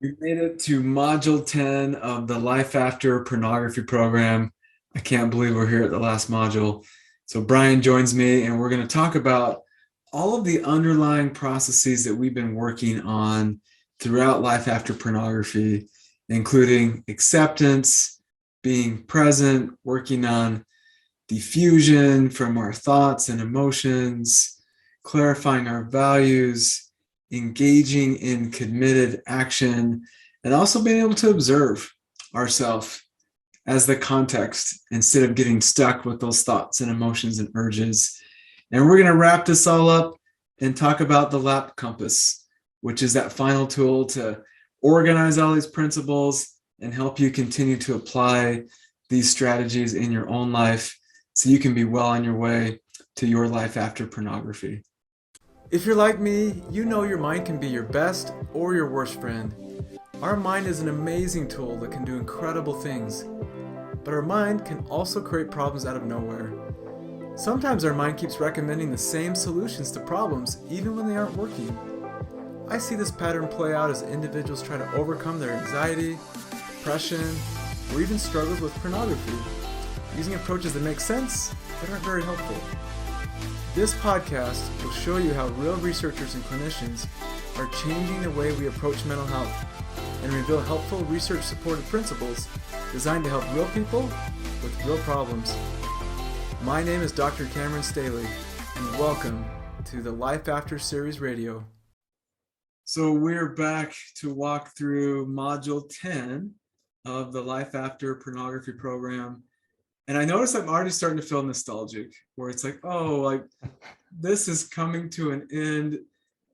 We made it to module 10 of the Life After Pornography program. I can't believe we're here at the last module. So, Brian joins me, and we're going to talk about all of the underlying processes that we've been working on throughout Life After Pornography, including acceptance, being present, working on diffusion from our thoughts and emotions, clarifying our values, engaging in committed action, and also being able to observe ourselves as the context instead of getting stuck with those thoughts and emotions and urges. And we're going to wrap this all up and talk about the LAP compass, which is that final tool to organize all these principles and help you continue to apply these strategies in your own life so you can be well on your way to your life after pornography. If you're like me, you know your mind can be your best or your worst friend. Our mind is an amazing tool that can do incredible things, but our mind can also create problems out of nowhere. Sometimes our mind keeps recommending the same solutions to problems even when they aren't working. I see this pattern play out as individuals try to overcome their anxiety, depression, or even struggles with pornography, using approaches that make sense but aren't very helpful. This podcast will show you how real researchers and clinicians are changing the way we approach mental health and reveal helpful research-supported principles designed to help real people with real problems. My name is Dr. Cameron Staley, and welcome to the Life After Series Radio. So we're back to walk through Module 10 of the Life After Pornography program. And I notice I'm already starting to feel nostalgic, where it's like, oh, like this is coming to an end,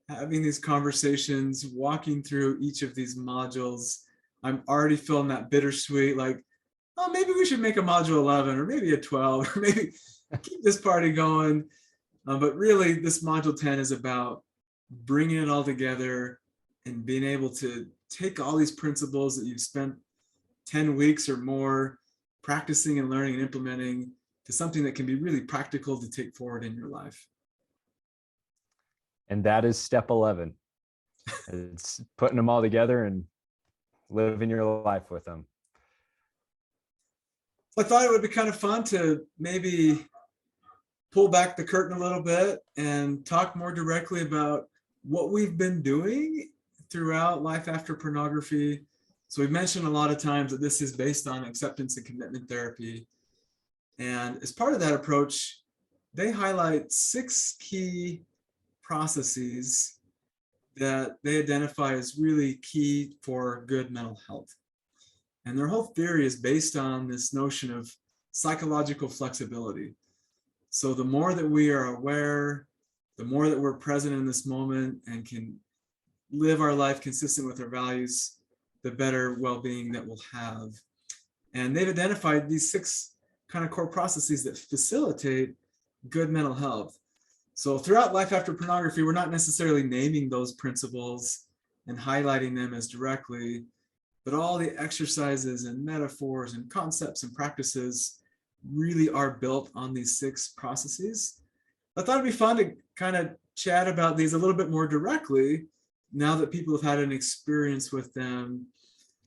having these conversations, walking through each of these modules. I'm already feeling that bittersweet, like, oh, maybe we should make a module 11 or maybe a 12 or maybe keep this party going. But really, this module 10 is about bringing it all together and being able to take all these principles that you've spent 10 weeks or more practicing and learning and implementing to something that can be really practical to take forward in your life. And that is step 11. It's putting them all together and living your life with them. I thought it would be kind of fun to maybe pull back the curtain a little bit and talk more directly about what we've been doing throughout Life After Pornography. So we've mentioned a lot of times that this is based on acceptance and commitment therapy. And as part of that approach, they highlight 6 key processes that they identify as really key for good mental health. And their whole theory is based on this notion of psychological flexibility. So the more that we are aware, the more that we're present in this moment and can live our life consistent with our values, the better well-being that we'll have. And they've identified these 6 kind of core processes that facilitate good mental health. So throughout Life After Pornography, we're not necessarily naming those principles and highlighting them as directly, but all the exercises and metaphors and concepts and practices really are built on these 6 processes. I thought it'd be fun to kind of chat about these a little bit more directly now that people have had an experience with them.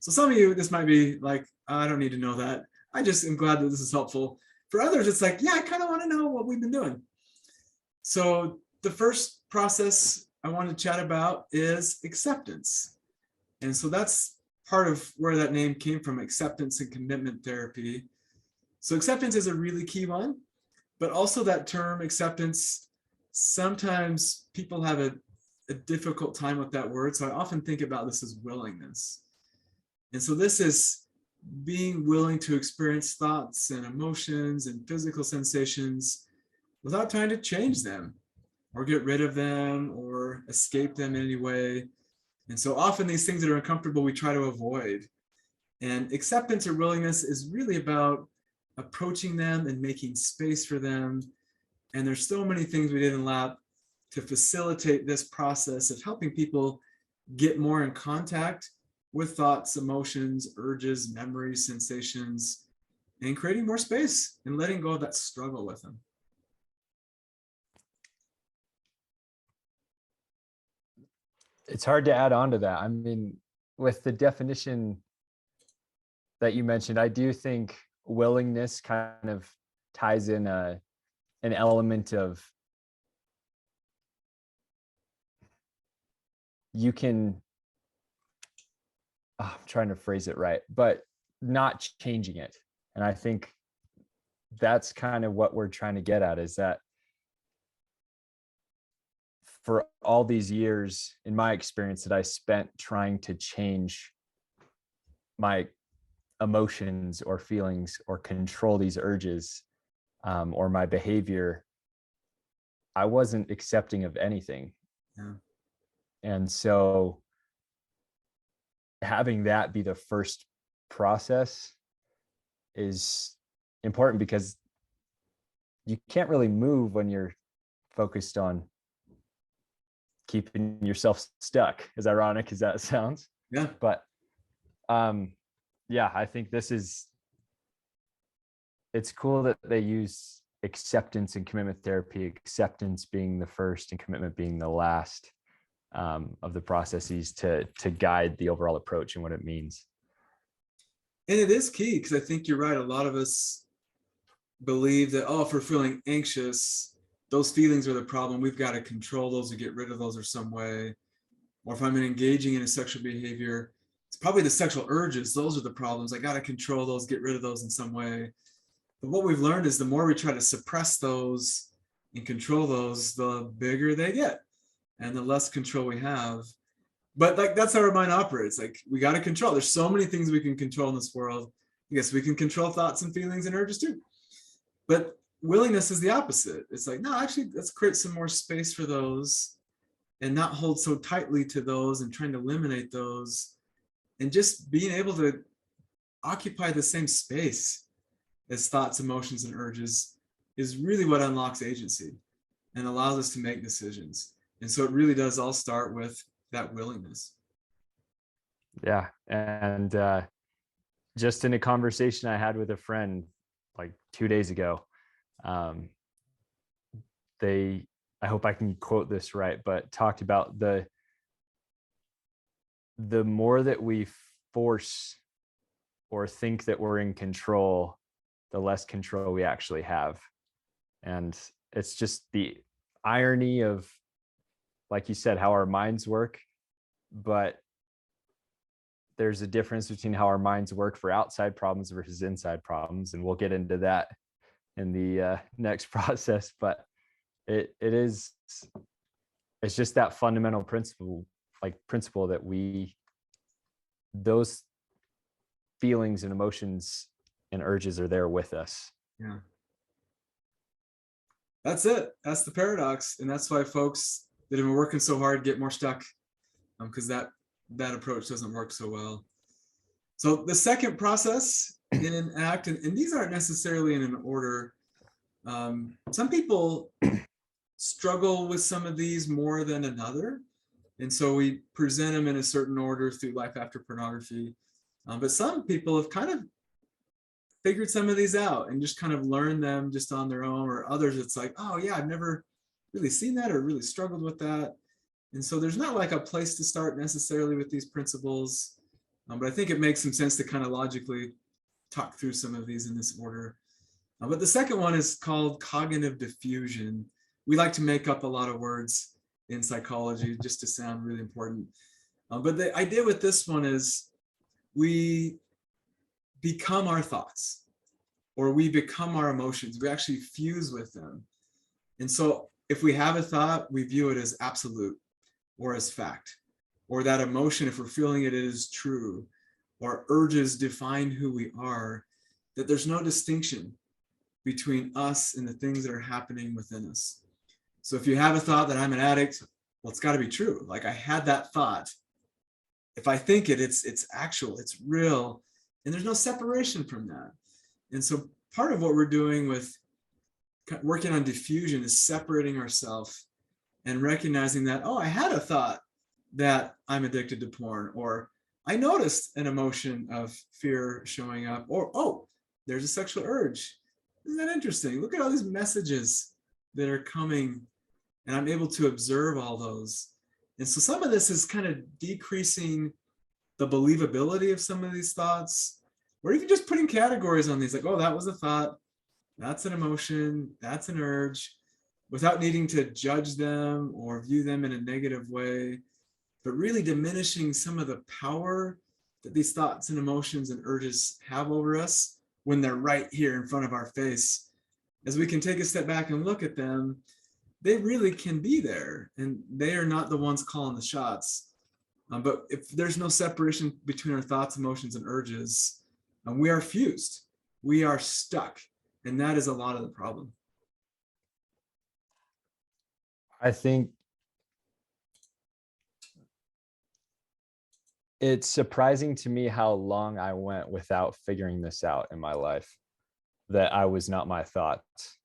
So some of you, this might be like, I don't need to know that. I just am glad that this is helpful. For others, it's like, yeah, I kind of want to know what we've been doing. So the first process I want to chat about is acceptance. And so that's part of where that name came from, acceptance and commitment therapy. So acceptance is a really key one, but also that term acceptance, sometimes people have a difficult time with that word. So I often think about this as willingness. And so this is being willing to experience thoughts and emotions and physical sensations without trying to change them or get rid of them or escape them in any way. And so often these things that are uncomfortable, we try to avoid. And acceptance or willingness is really about approaching them and making space for them. And there's so many things we did in lab to facilitate this process of helping people get more in contact with thoughts, emotions, urges, memories, sensations, and creating more space and letting go of that struggle with them. It's hard to add on to that. I mean, with the definition that you mentioned, I do think willingness kind of ties in an element of you can, I'm trying to phrase it right, but not changing it. And I think that's kind of what we're trying to get at, is that for all these years, in my experience, that I spent trying to change my emotions or feelings or control these urges, or my behavior, I wasn't accepting of anything. Yeah. And so having that be the first process is important, because you can't really move when you're focused on keeping yourself stuck, as ironic as that sounds. Yeah. But yeah, I think it's cool that they use acceptance and commitment therapy, acceptance being the first and commitment being the last of the processes to guide the overall approach and what it means. And it is key, because I think you're right. A lot of us believe that, oh, if we're feeling anxious, those feelings are the problem. We've got to control those or get rid of those or some way. Or if I'm engaging in a sexual behavior, it's probably the sexual urges. Those are the problems. I got to control those, get rid of those in some way. But what we've learned is the more we try to suppress those and control those, the bigger they get and the less control we have. But like, that's how our mind operates. Like, we got to control. There's so many things we can control in this world. Yes, we can control thoughts and feelings and urges too. But willingness is the opposite. It's like, no, actually, let's create some more space for those and not hold so tightly to those and trying to eliminate those, and just being able to occupy the same space as thoughts, emotions, and urges is really what unlocks agency and allows us to make decisions. And so it really does all start with that willingness. Yeah. And just in a conversation I had with a friend like 2 days ago, I hope I can quote this right, but talked about the more that we force or think that we're in control, the less control we actually have. And it's just the irony of, like you said, how our minds work, but there's a difference between how our minds work for outside problems versus inside problems. And we'll get into that in the next process, but it's just that fundamental principle that those feelings and emotions and urges are there with us. Yeah. That's it. That's the paradox. And that's why folks that have been working so hard get more stuck, because that approach doesn't work so well. So the second process in ACT, and these aren't necessarily in an order. Some people struggle with some of these more than another. And so we present them in a certain order through Life After Pornography. But some people have kind of figured some of these out and just kind of learned them just on their own, or others it's like, oh yeah, I've never really seen that or really struggled with that. And so there's not like a place to start necessarily with these principles, but I think it makes some sense to kind of logically talk through some of these in this order. But the second one is called cognitive diffusion. We like to make up a lot of words in psychology just to sound really important. But the idea with this one is we become our thoughts, or we become our emotions. We actually fuse with them. And so if we have a thought, we view it as absolute or as fact, or that emotion, if we're feeling it, is true, or urges define who we are, that there's no distinction between us and the things that are happening within us. So if you have a thought that I'm an addict, well, it's got to be true. Like, I had that thought. If I think it, it's actual, it's real, and there's no separation from that. And so part of what we're doing with working on diffusion is separating ourselves and recognizing that, oh, I had a thought that I'm addicted to porn, or I noticed an emotion of fear showing up, or, oh, there's a sexual urge. Isn't that interesting? Look at all these messages that are coming, and I'm able to observe all those. And so some of this is kind of decreasing the believability of some of these thoughts, or even just putting categories on these, like, oh, that was a thought, that's an emotion, that's an urge, without needing to judge them or view them in a negative way, but really diminishing some of the power that these thoughts and emotions and urges have over us when they're right here in front of our face. As we can take a step back and look at them, they really can be there, and they are not the ones calling the shots. But if there's no separation between our thoughts, emotions, and urges, we are fused, we are stuck, and that is a lot of the problem. I think it's surprising to me how long I went without figuring this out in my life, that I was not my thoughts.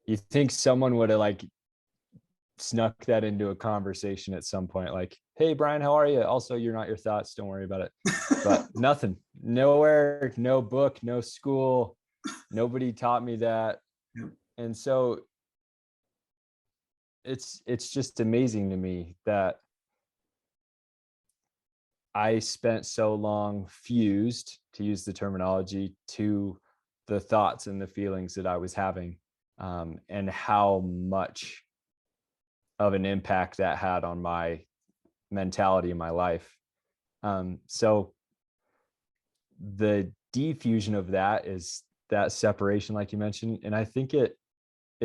You think someone would have like snuck that into a conversation at some point, like, hey Brian, how are you? Also, you're not your thoughts, don't worry about it. But nothing, nowhere, no book, no school, nobody taught me that. Yep. And so it's just amazing to me that I spent so long fused, to use the terminology, to the thoughts and the feelings that I was having, and how much of an impact that had on my mentality in my life. So the diffusion of that is that separation, like you mentioned, and I think it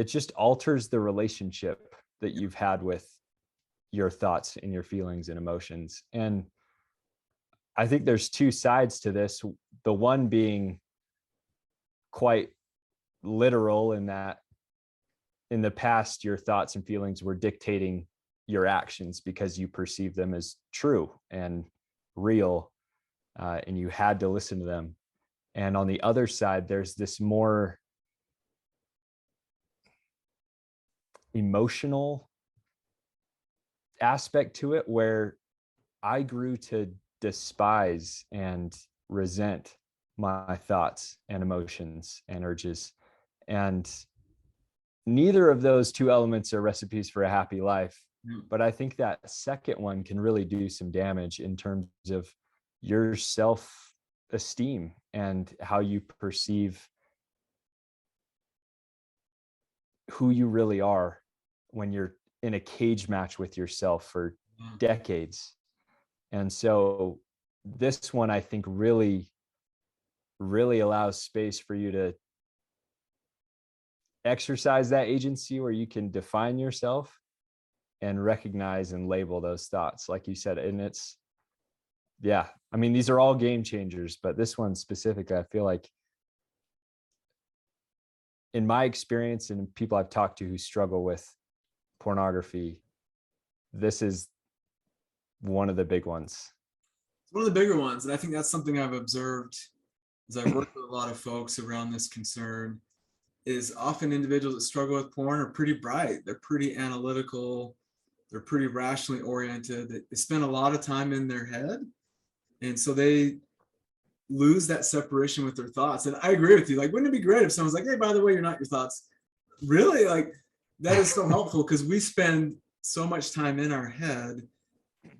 just alters the relationship that you've had with your thoughts and your feelings and emotions. And I think there's two sides to this. The one being quite literal, in that in the past, your thoughts and feelings were dictating your actions because you perceived them as true and real, and you had to listen to them. And on the other side, there's this more emotional aspect to it, where I grew to despise and resent my thoughts and emotions and urges. And neither of those two elements are recipes for a happy life. But I think that second one can really do some damage in terms of your self-esteem and how you perceive who you really are when you're in a cage match with yourself for decades. And so this one, I think, really allows space for you to exercise that agency, where you can define yourself and recognize and label those thoughts, like you said. And it's, yeah, I mean, these are all game changers, but this one specifically, I feel like, in my experience and people I've talked to who struggle with pornography, this is one of the big ones. It's one of the bigger ones. And I think that's something I've observed as I've worked with a lot of folks around this concern, is often individuals that struggle with porn are pretty bright. They're pretty analytical. They're pretty rationally oriented. They spend a lot of time in their head. And so they lose that separation with their thoughts. And I agree with you. Like, wouldn't it be great if someone's like, hey, by the way, you're not your thoughts? Really? Like, that is so helpful, because we spend so much time in our head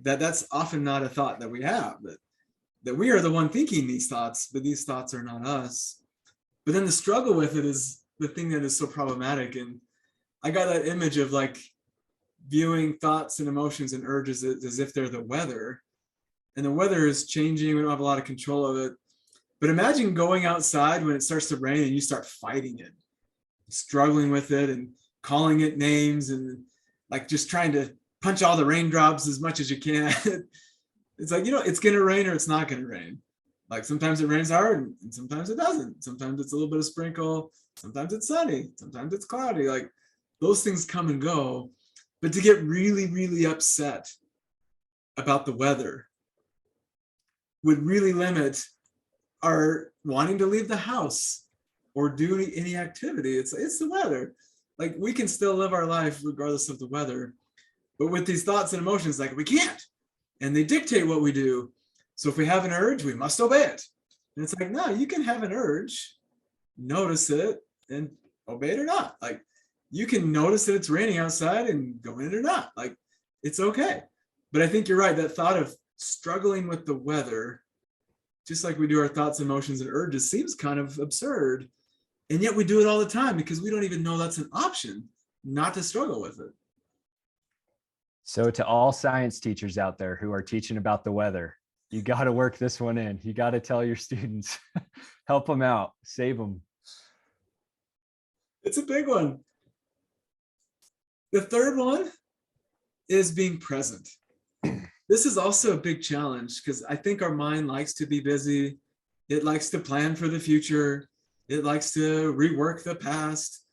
that that's often not a thought that we have, that we are the one thinking these thoughts, but these thoughts are not us. But then the struggle with it is the thing that is so problematic. And I got that image of like viewing thoughts and emotions and urges as if they're the weather, and the weather is changing. We don't have a lot of control of it. But imagine going outside when it starts to rain and you start fighting it, struggling with it and calling it names, and like just trying to punch all the raindrops as much as you can. It's like, it's going to rain or it's not going to rain. Like, sometimes it rains hard and sometimes it doesn't. Sometimes it's a little bit of sprinkle. Sometimes it's sunny. Sometimes it's cloudy. Like, those things come and go. But to get really, really upset about the weather would really limit our wanting to leave the house or do any activity. It's the weather. Like, we can still live our life regardless of the weather. But with these thoughts and emotions, like, we can't. And they dictate what we do. So if we have an urge, we must obey it. And it's like, no, you can have an urge, notice it, and obey it or not. Like, you can notice that it's raining outside and go in it or not. Like, it's okay. But I think you're right. That thought of struggling with the weather, just like we do our thoughts, emotions, and urges, seems kind of absurd. And yet we do it all the time because we don't even know that's an option not to struggle with it. So to all science teachers out there who are teaching about the weather, you got to work this one in. You got to tell your students, help them out, save them. It's a big one. The third one is being present. This is also a big challenge because I think our mind likes to be busy. It likes to plan for the future. It likes to rework the past.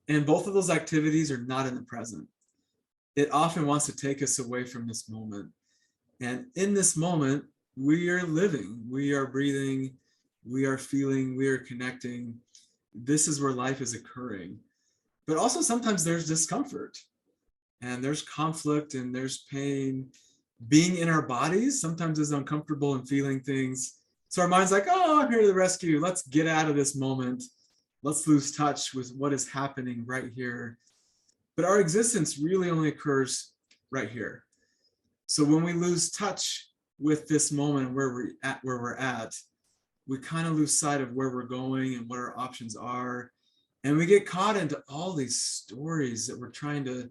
And both of those activities are not in the present. It often wants to take us away from this moment. And in this moment, we are living, we are breathing, we are feeling, we are connecting. This is where life is occurring. But also sometimes there's discomfort and there's conflict and there's pain. Being in our bodies sometimes is uncomfortable and feeling things. So our mind's like, oh, I'm here to the rescue. Let's get out of this moment. Let's lose touch with what is happening right here. But our existence really only occurs right here. So when we lose touch with this moment where we're at, we kind of lose sight of where we're going and what our options are. And we get caught into all these stories that we're trying to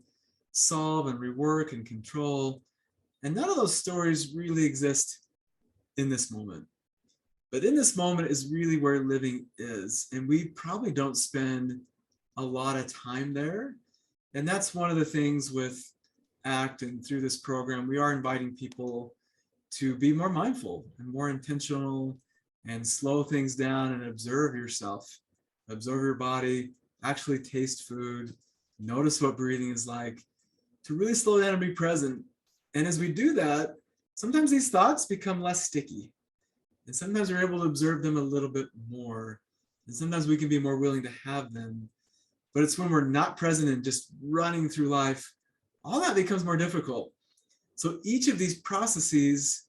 solve and rework and control. And none of those stories really exist in this moment. But in this moment is really where living is. And we probably don't spend a lot of time there. And that's one of the things with ACT and through this program, we are inviting people to be more mindful and more intentional and slow things down and observe yourself, observe your body, actually taste food, notice what breathing is like, to really slow down and be present. And as we do that, sometimes these thoughts become less sticky. And sometimes we're able to observe them a little bit more. And sometimes we can be more willing to have them. But it's when we're not present and just running through life, all that becomes more difficult. So each of these processes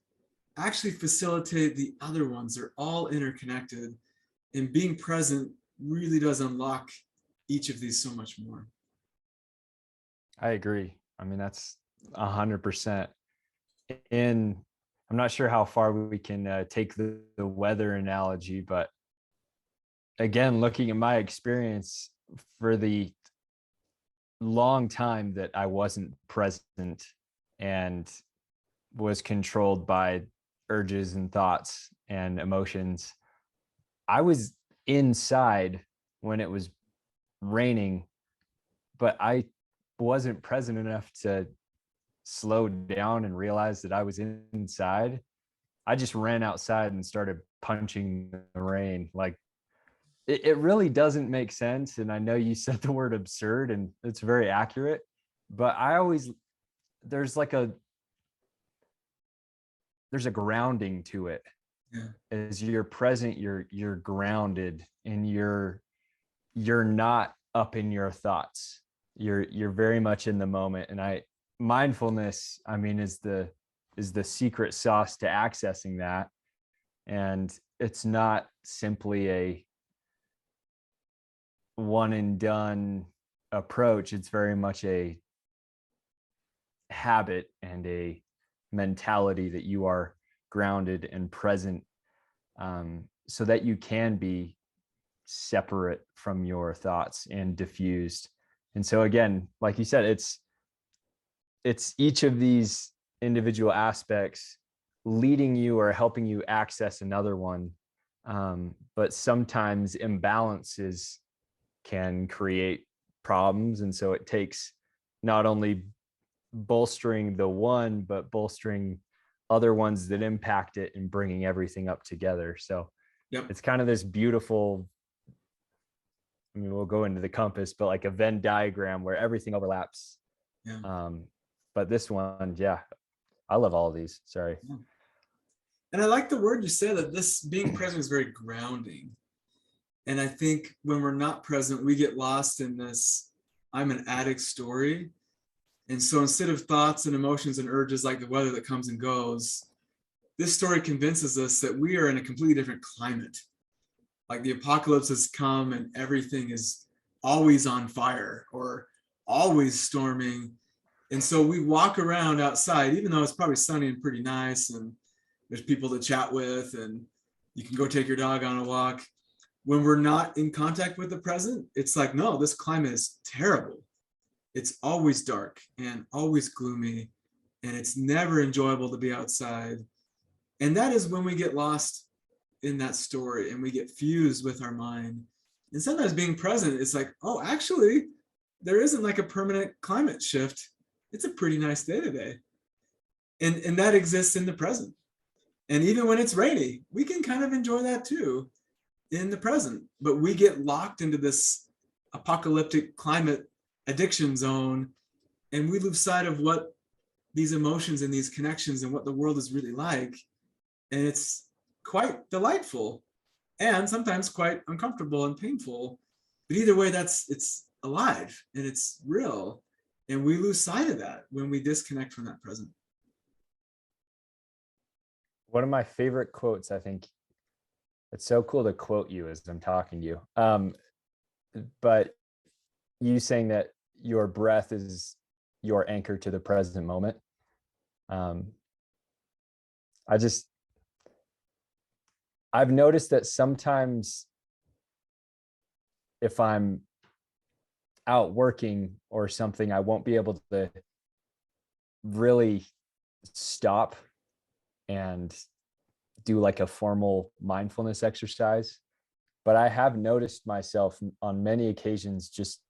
actually facilitate the other ones. They're all interconnected. And being present really does unlock each of these so much more. I agree. I mean, that's 100%. And I'm not sure how far we can take the weather analogy, but again, looking at my experience, for the long time that I wasn't present and was controlled by urges and thoughts and emotions, I was inside when it was raining, but I wasn't present enough to slow down and realize that I was inside. I just ran outside and started punching the rain. Like, it really doesn't make sense. And I know you said the word absurd, and it's very accurate, but there's a grounding to it. Yeah. As you're present, you're grounded, and you're not up in your thoughts. You're very much in the moment. And mindfulness, I mean, is the secret sauce to accessing that. And it's not simply a one and done approach. It's very much a habit and a mentality that you are grounded and present, so that you can be separate from your thoughts and diffused. And so again, like you said, it's each of these individual aspects leading you or helping you access another one. But sometimes imbalances can create problems. And so it takes not only bolstering the one, but bolstering other ones that impact it and bringing everything up together. So Yep. It's kind of this beautiful, I mean, we'll go into the compass, but like a Venn diagram where everything overlaps. Yeah. But this one, yeah, I love all of these. Sorry. Yeah. And I like the word you said, that this being present is very grounding. And I think when we're not present, we get lost in this I'm an addict story. And so instead of thoughts and emotions and urges like the weather that comes and goes, this story convinces us that we are in a completely different climate. Like the apocalypse has come and everything is always on fire or always storming. And so we walk around outside, even though it's probably sunny and pretty nice, and there's people to chat with, and you can go take your dog on a walk. When we're not in contact with the present, it's like, no, this climate is terrible. It's always dark and always gloomy, and it's never enjoyable to be outside. And that is when we get lost in that story and we get fused with our mind. And sometimes being present, it's like, oh, actually, there isn't like a permanent climate shift. It's a pretty nice day today. And that exists in the present. And even when it's rainy, we can kind of enjoy that too in the present. But we get locked into this apocalyptic climate addiction zone, and we lose sight of what these emotions and these connections and what the world is really like. And it's quite delightful and sometimes quite uncomfortable and painful. But either way, it's alive and it's real. And we lose sight of that when we disconnect from that present. One of my favorite quotes, I think it's so cool to quote you as I'm talking to you. But you saying that your breath is your anchor to the present moment. I've noticed that sometimes if I'm out working or something, I won't be able to really stop and do like a formal mindfulness exercise. But I have noticed myself on many occasions just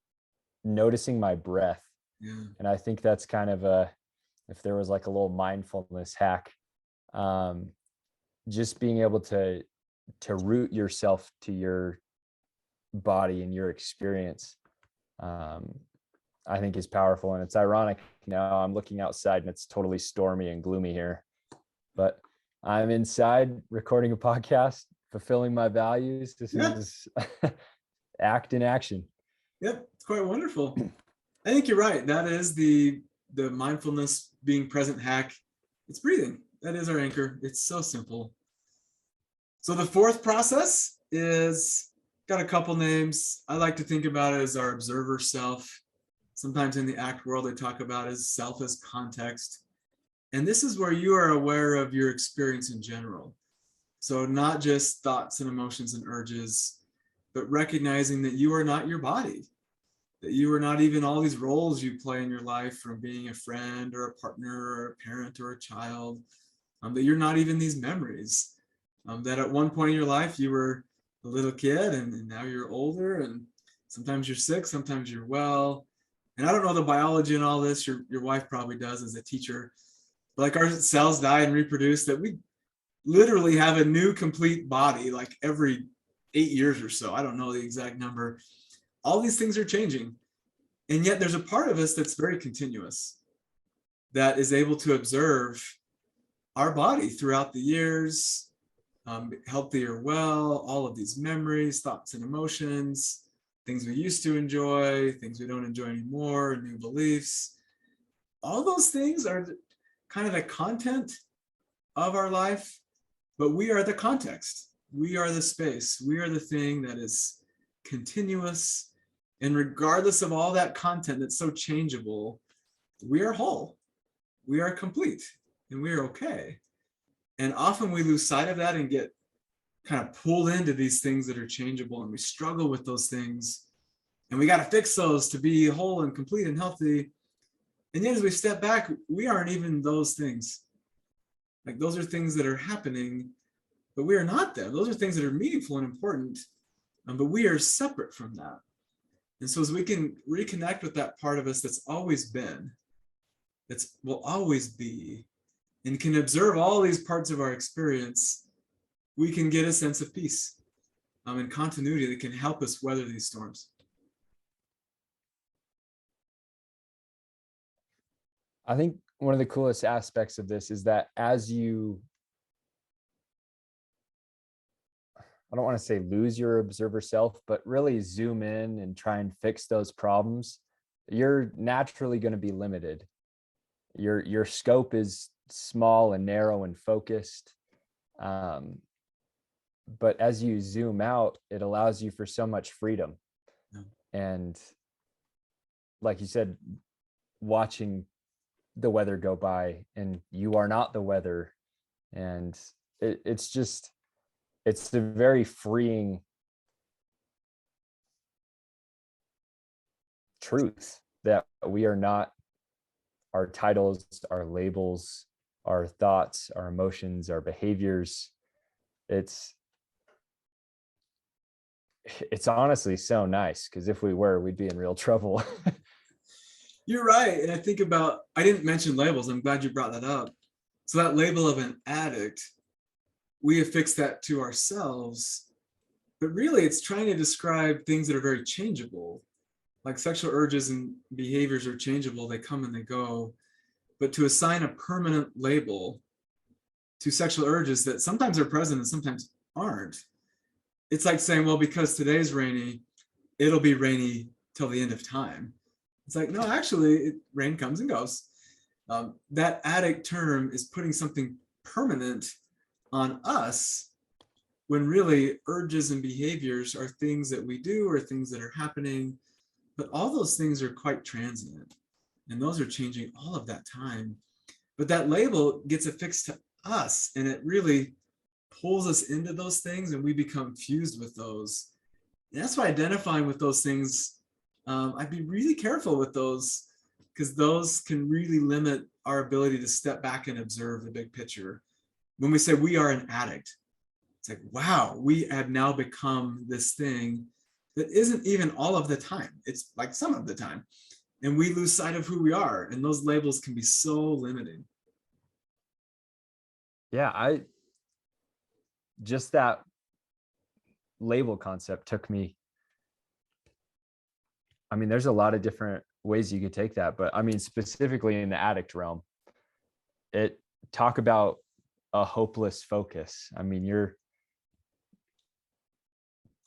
noticing my breath. Yeah. And I think that's kind of if there was like a little mindfulness hack, just being able to root yourself to your body and your experience, I think is powerful. And it's ironic now I'm looking outside and it's totally stormy and gloomy here, but I'm inside recording a podcast, fulfilling my values. This is act in action. Yep, it's quite wonderful. I think you're right. That is the mindfulness being present hack. It's breathing. That is our anchor. It's so simple. So the fourth process is got a couple names. I like to think about it as our observer self. Sometimes in the ACT world, they talk about as self as context. And this is where you are aware of your experience in general. So not just thoughts and emotions and urges, but recognizing that you are not your body, that you are not even all these roles you play in your life, from being a friend or a partner or a parent or a child, that you're not even these memories, that at one point in your life you were a little kid and now you're older, and sometimes you're sick, sometimes you're well. And I don't know the biology and all this, your wife probably does as a teacher, but like our cells die and reproduce, that we literally have a new complete body like every 8 years or so. I don't know the exact number. All these things are changing. And yet there's a part of us that's very continuous, that is able to observe our body throughout the years, healthy or well, all of these memories, thoughts and emotions, things we used to enjoy, things we don't enjoy anymore, new beliefs. All those things are kind of the content of our life, but we are the context. We are the space. We are the thing that is continuous. And regardless of all that content that's so changeable, we are whole, we are complete, and we are okay. And often we lose sight of that and get kind of pulled into these things that are changeable, and we struggle with those things. And we got to fix those to be whole and complete and healthy. And yet, as we step back, we aren't even those things. Like, those are things that are happening, but we are not them. Those are things that are meaningful and important, but we are separate from that. And so as we can reconnect with that part of us that's always been, that will always be, and can observe all these parts of our experience, we can get a sense of peace and continuity that can help us weather these storms. I think one of the coolest aspects of this is that as you, I don't want to say lose your observer self, but really zoom in and try and fix those problems, you're naturally going to be limited. Your scope is small and narrow and focused. But as you zoom out, it allows you for so much freedom. Yeah. And like you said, watching the weather go by, and you are not the weather, And it's a very freeing truth that we are not our titles, our labels, our thoughts, our emotions, our behaviors. It's it's honestly so nice, because if we were, we'd be in real trouble. You're right. And I think about, I didn't mention labels. I'm glad you brought that up. So that label of an addict, we affix that to ourselves, but really it's trying to describe things that are very changeable. Like sexual urges and behaviors are changeable, they come and they go. But to assign a permanent label to sexual urges that sometimes are present and sometimes aren't, it's like saying, well, because today's rainy, it'll be rainy till the end of time. It's like, no, actually, rain comes and goes. That addict term is putting something permanent on us, when really urges and behaviors are things that we do or things that are happening, but all those things are quite transient, and those are changing all of that time. But that label gets affixed to us, and it really pulls us into those things, and we become fused with those. And that's why identifying with those things, I'd be really careful with those, because those can really limit our ability to step back and observe the big picture. When we say we are an addict, it's like, wow, we have now become this thing that isn't even all of the time. It's like some of the time. And we lose sight of who we are. And those labels can be so limiting. Yeah, I just that label concept took me, I mean, there's a lot of different ways you could take that, but I mean, specifically in the addict realm, it talk about a hopeless focus. I mean,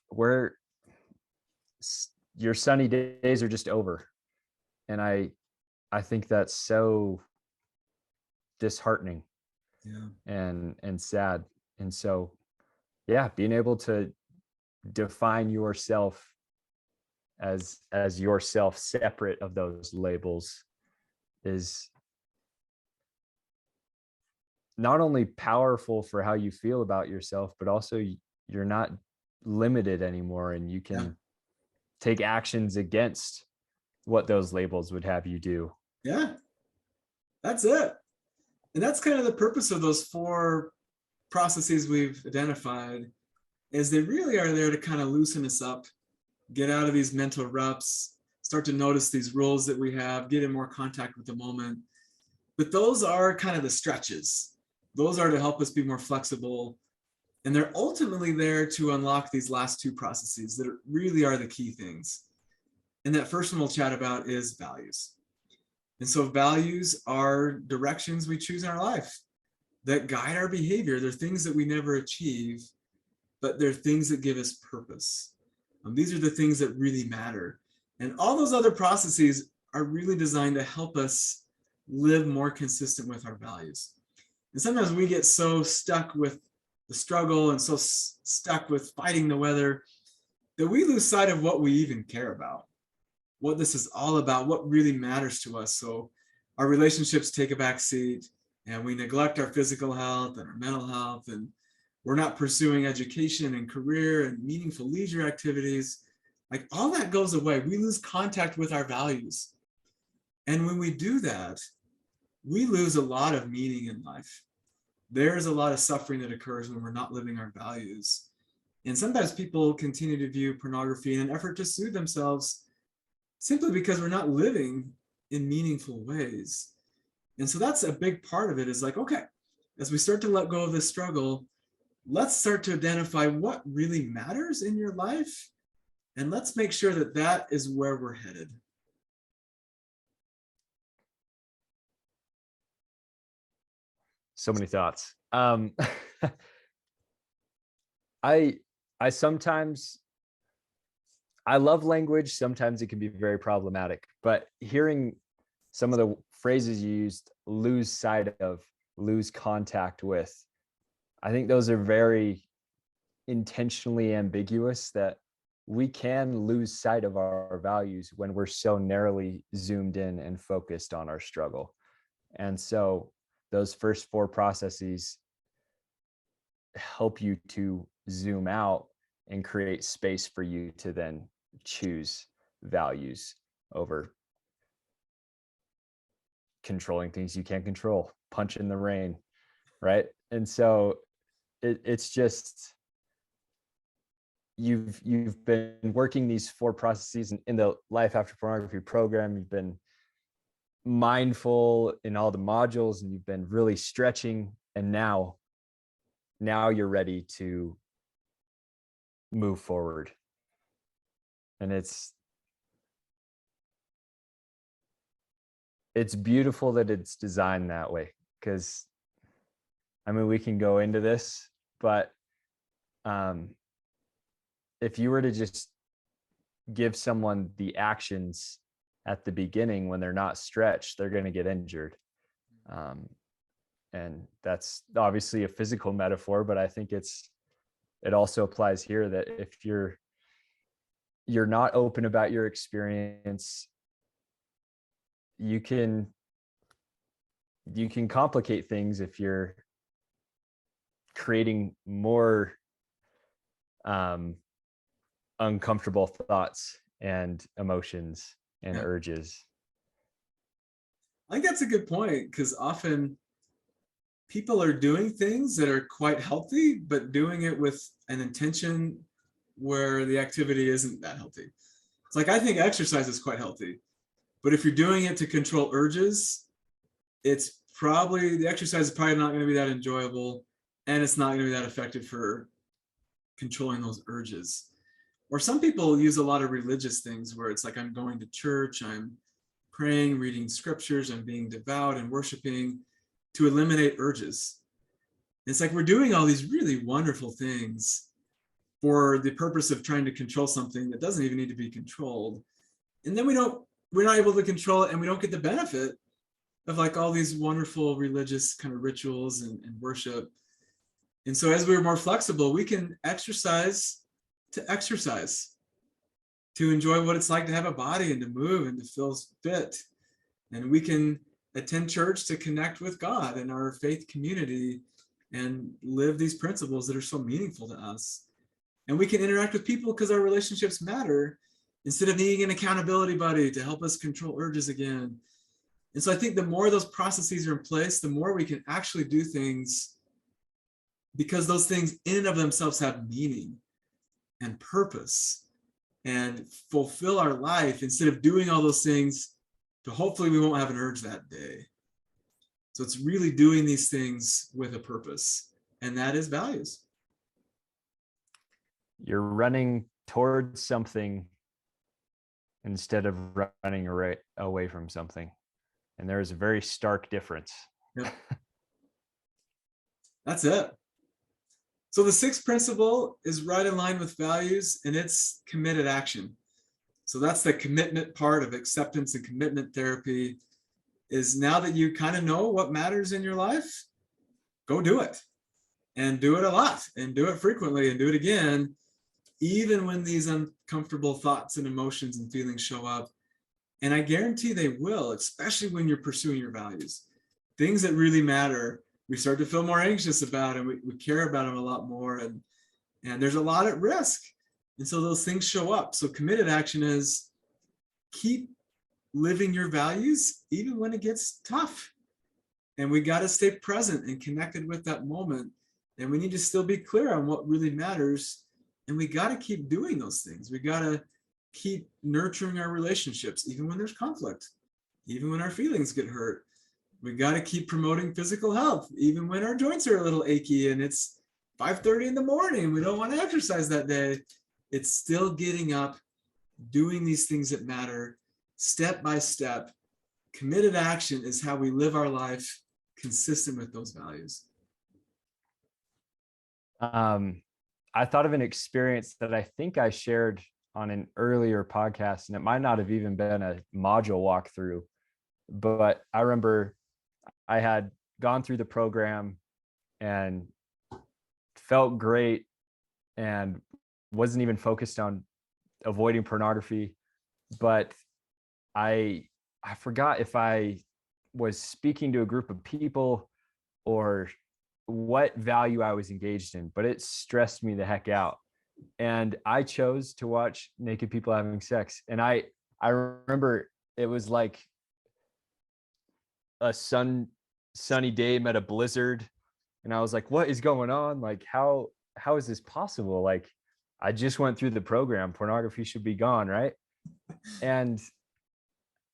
where your sunny days are just over. And I think that's so disheartening Yeah. and sad. And so, yeah, being able to define yourself as yourself separate of those labels is not only powerful for how you feel about yourself, but also you're not limited anymore, and you Yeah. can take actions against what those labels would have you do. Yeah. That's it. And that's kind of the purpose of those four processes we've identified, is they really are there to kind of loosen us up, get out of these mental ruts, start to notice these rules that we have, get in more contact with the moment. But those are kind of the stretches. Those are to help us be more flexible. And they're ultimately there to unlock these last two processes that really are the key things. And that first one we'll chat about is values. And so values are directions we choose in our life that guide our behavior. They're things that we never achieve, but they're things that give us purpose. These are the things that really matter. And all those other processes are really designed to help us live more consistent with our values. And sometimes we get so stuck with the struggle and so stuck with fighting the weather that we lose sight of what we even care about, what this is all about, what really matters to us. So our relationships take a back seat, and we neglect our physical health and our mental health, and we're not pursuing education and career and meaningful leisure activities. Like, all that goes away. We lose contact with our values. And when we do that, we lose a lot of meaning in life. There's a lot of suffering that occurs when we're not living our values. And sometimes people continue to view pornography in an effort to soothe themselves, simply because we're not living in meaningful ways. And so that's a big part of it, is like, okay, as we start to let go of this struggle, let's start to identify what really matters in your life. And let's make sure that that is where we're headed. So many thoughts. I I sometimes I love language. Sometimes it can be very problematic, but hearing some of the phrases you used, lose sight of, lose contact with, I think those are very intentionally ambiguous, that we can lose sight of our values when we're so narrowly zoomed in and focused on our struggle. And so those first four processes, help you to zoom out and create space for you to then choose values over controlling things you can't control, punch in the rain, right? And so it's just, you've been working these 4 processes in the Life After Pornography program. You've been mindful in all the modules, and you've been really stretching, and now you're ready to move forward. And it's beautiful that it's designed that way, because I mean, we can go into this, but if you were to just give someone the actions at the beginning when they're not stretched, they're going to get injured. And that's obviously a physical metaphor, but I think it also applies here, that if you're not open about your experience, you can complicate things if you're creating more uncomfortable thoughts and emotions and urges. I think that's a good point, because often people are doing things that are quite healthy, but doing it with an intention where the activity isn't that healthy. It's like, I think exercise is quite healthy, but if you're doing it to control urges, it's probably, the exercise is probably not going to be that enjoyable, and it's not going to be that effective for controlling those urges. Or some people use a lot of religious things where it's like, I'm going to church, I'm praying, reading scriptures, I'm being devout and worshiping to eliminate urges. It's like, we're doing all these really wonderful things for the purpose of trying to control something that doesn't even need to be controlled. And then we're not able to control it, and we don't get the benefit of like all these wonderful religious kind of rituals and worship. And so as we're more flexible, we can exercise, to enjoy what it's like to have a body and to move and to feel fit. And we can attend church to connect with God and our faith community and live these principles that are so meaningful to us. And we can interact with people because our relationships matter, instead of needing an accountability buddy to help us control urges again. And so I think the more those processes are in place, the more we can actually do things, because those things in and of themselves have meaning and purpose and fulfill our life, instead of doing all those things to hopefully we won't have an urge that day. So it's really doing these things with a purpose, and that is values. You're running towards something instead of running away from something. And there is a very stark difference. Yep. That's it. So the sixth principle is right in line with values, and it's committed action. So that's the commitment part of acceptance and commitment therapy, is now that you kind of know what matters in your life, go do it, and do it a lot, and do it frequently, and do it again, even when these uncomfortable thoughts and emotions and feelings show up. And I guarantee they will, especially when you're pursuing your values. Things that really matter, we start to feel more anxious about, and we care about them a lot more. And there's a lot at risk. And so those things show up. So committed action is keep living your values, even when it gets tough. And we got to stay present and connected with that moment. And we need to still be clear on what really matters. And we got to keep doing those things. We got to keep nurturing our relationships, even when there's conflict, even when our feelings get hurt. We got to keep promoting physical health, even when our joints are a little achy and it's 5:30 in the morning. We don't want to exercise that day. It's still getting up, doing these things that matter, step by step. Committed action is how we live our life consistent with those values. I thought of an experience that I think I shared on an earlier podcast, and it might not have even been a module walkthrough, but I remember I had gone through the program and felt great and wasn't even focused on avoiding pornography, but I forgot if I was speaking to a group of people or what value I was engaged in, but it stressed me the heck out. And I chose to watch naked people having sex. And I remember it was like a sunny day met a blizzard. And I was like, what is going on? Like, how is this possible? Like, I just went through the program. Pornography should be gone, right? And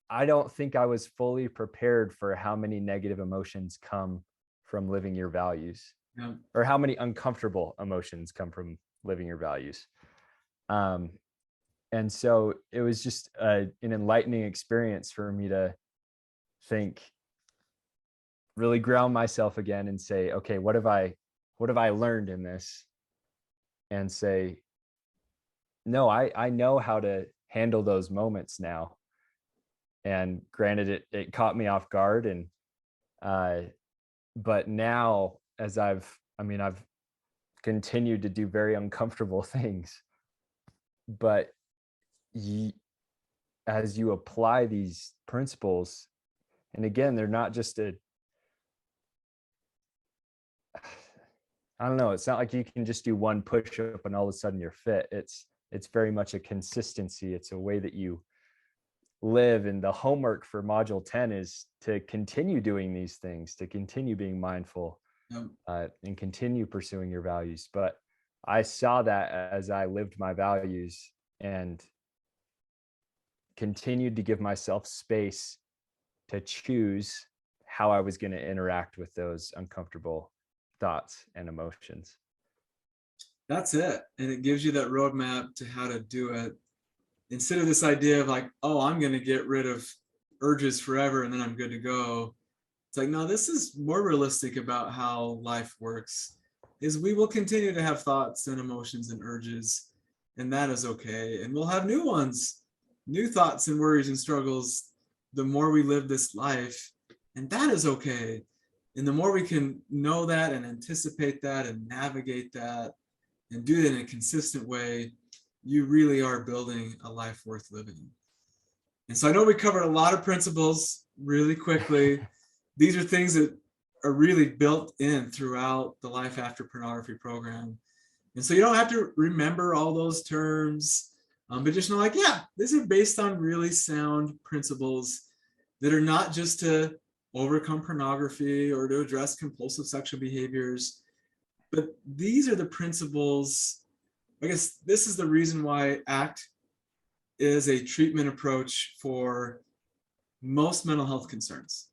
I don't think I was fully prepared for how many negative emotions come from living your values, Yeah. or how many uncomfortable emotions come from living your values. And so it was just an enlightening experience for me to think, really ground myself again and say, okay, what have I learned in this? And say, no, I know how to handle those moments now. And granted, it caught me off guard. And but now, as I've continued to do very uncomfortable things, but as you apply these principles, and again, they're not just I don't know, it's not like you can just do one push up and all of a sudden you're fit. It's very much a consistency. It's a way that you live. And the homework for module 10 is to continue doing these things, to continue being mindful, and continue pursuing your values. But I saw that as I lived my values and continued to give myself space to choose how I was going to interact with those uncomfortable thoughts and emotions. That's it. And it gives you that roadmap to how to do it. Instead of this idea of like, oh, I'm going to get rid of urges forever and then I'm good to go. It's like, no, this is more realistic about how life works, is we will continue to have thoughts and emotions and urges, and that is okay. And we'll have new ones, new thoughts and worries and struggles the more we live this life, and that is okay. And the more we can know that and anticipate that and navigate that and do it in a consistent way, you really are building a life worth living. And so I know we covered a lot of principles really quickly. These are things that are really built in throughout the Life After Pornography program. And so you don't have to remember all those terms, but just know, like, yeah, these are based on really sound principles that are not just to overcome pornography or to address compulsive sexual behaviors, but these are the principles. I guess this is the reason why ACT is a treatment approach for most mental health concerns.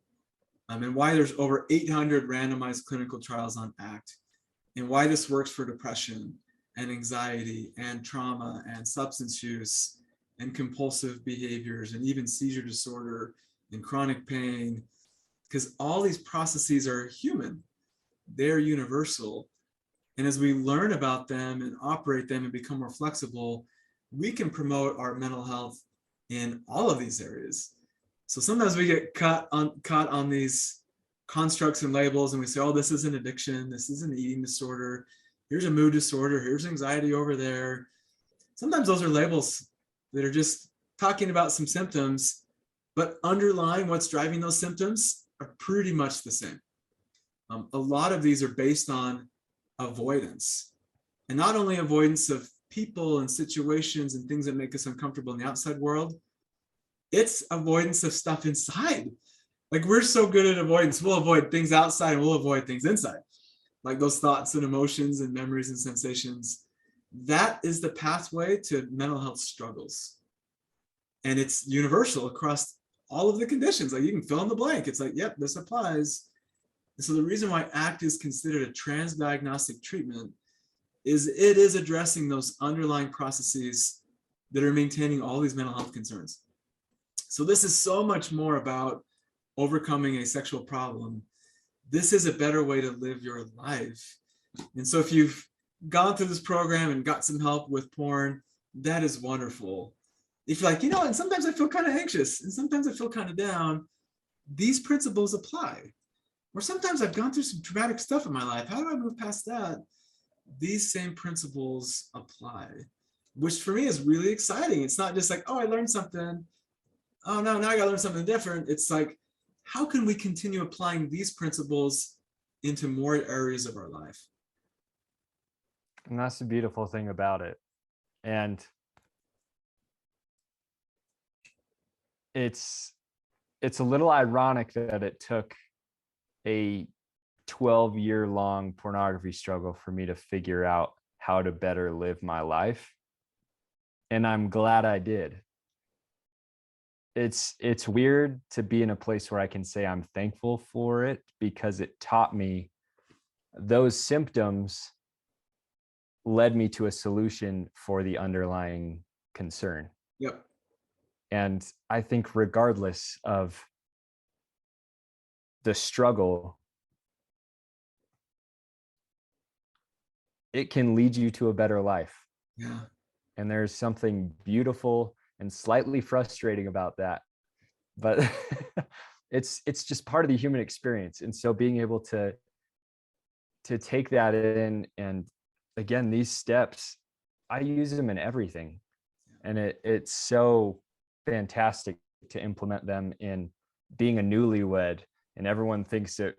And why there's over 800 randomized clinical trials on ACT, and why this works for depression and anxiety and trauma and substance use and compulsive behaviors and even seizure disorder and chronic pain, because all these processes are human, they're universal. And as we learn about them and operate them and become more flexible, we can promote our mental health in all of these areas. So sometimes we get caught on these constructs and labels, and we say, oh, this is an addiction, this is an eating disorder, here's a mood disorder, here's anxiety over there. Sometimes those are labels that are just talking about some symptoms, but underlying what's driving those symptoms are pretty much the same. A lot of these are based on avoidance, and not only avoidance of people and situations and things that make us uncomfortable in the outside world, it's avoidance of stuff inside. Like, we're so good at avoidance, we'll avoid things outside and we'll avoid things inside, like those thoughts and emotions and memories and sensations. That is the pathway to mental health struggles, and it's universal across all of the conditions. Like, you can fill in the blank, it's like, yep, this applies. And so the reason why ACT is considered a transdiagnostic treatment is it is addressing those underlying processes that are maintaining all these mental health concerns. So this is so much more about overcoming a sexual problem. This is a better way to live your life. And so if you've gone through this program and got some help with porn, that is wonderful. If you're like, and sometimes I feel kind of anxious and sometimes I feel kind of down, these principles apply. Or sometimes I've gone through some traumatic stuff in my life, how do I move past that? These same principles apply, which for me is really exciting. It's not just like, oh, I learned something, oh no, now I gotta learn something different. It's like, how can we continue applying these principles into more areas of our life. And that's the beautiful thing about it. And it's a little ironic that it took a 12-year-long pornography struggle for me to figure out how to better live my life. And I'm glad I did. It's weird to be in a place where I can say I'm thankful for it, because it taught me those symptoms led me to a solution for the underlying concern. Yep. And I think regardless of the struggle, it can lead you to a better life. Yeah. And there's something beautiful and slightly frustrating about that. But it's just part of the human experience. And so being able to take that in, and again, these steps, I use them in everything. And it's so fantastic to implement them in being a newlywed, and everyone thinks that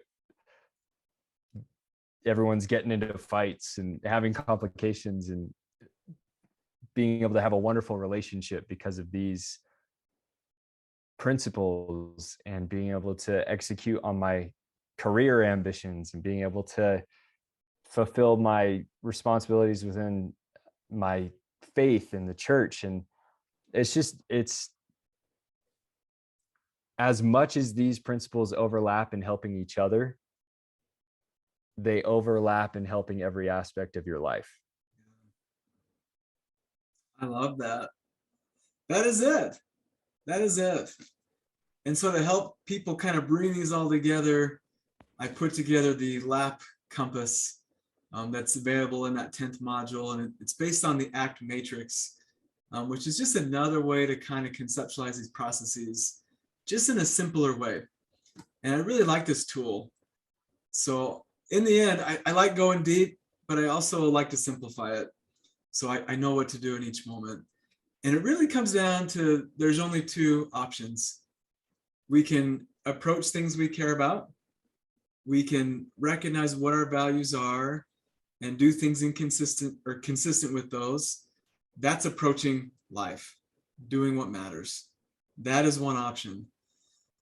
everyone's getting into fights and having complications, and being able to have a wonderful relationship because of these principles, and being able to execute on my career ambitions, and being able to fulfill my responsibilities within my faith in the church. And it's as much as these principles overlap in helping each other, they overlap in helping every aspect of your life. I love that. That is it. That is it. And so to help people kind of bring these all together, I put together the LAP compass that's available in that 10th module. And it's based on the ACT matrix, which is just another way to kind of conceptualize these processes just in a simpler way. And I really like this tool. So in the end, I like going deep, but I also like to simplify it. So I know what to do in each moment. And it really comes down to there's only two options. We can approach things we care about. We can recognize what our values are and do things consistent with those. That's approaching life, doing what matters. That is one option.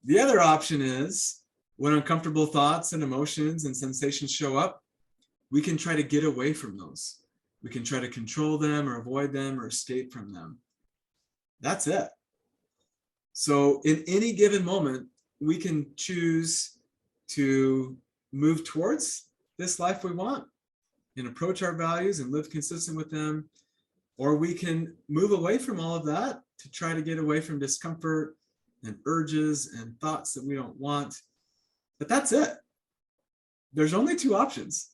The other option is when uncomfortable thoughts and emotions and sensations show up, we can try to get away from those. We can try to control them or avoid them or escape from them. That's it. So in any given moment, we can choose to move towards this life we want and approach our values and live consistent with them. Or we can move away from all of that to try to get away from discomfort and urges and thoughts that we don't want. But that's it. There's only two options.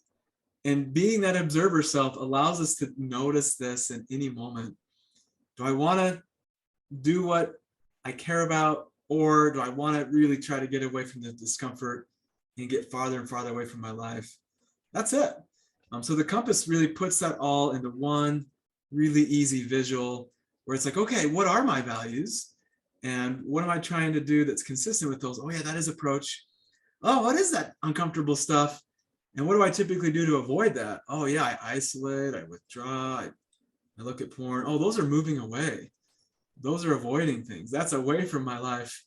And being that observer self allows us to notice this in any moment. Do I want to do what I care about, or do I want to really try to get away from the discomfort and get farther and farther away from my life? That's it. So the compass really puts that all into one really easy visual where it's like, okay, what are my values? And what am I trying to do that's consistent with those? Oh yeah, that is approach. Oh, what is that uncomfortable stuff? And what do I typically do to avoid that? Oh yeah, I isolate, I withdraw, I look at porn. Oh, those are moving away. Those are avoiding things. That's away from my life.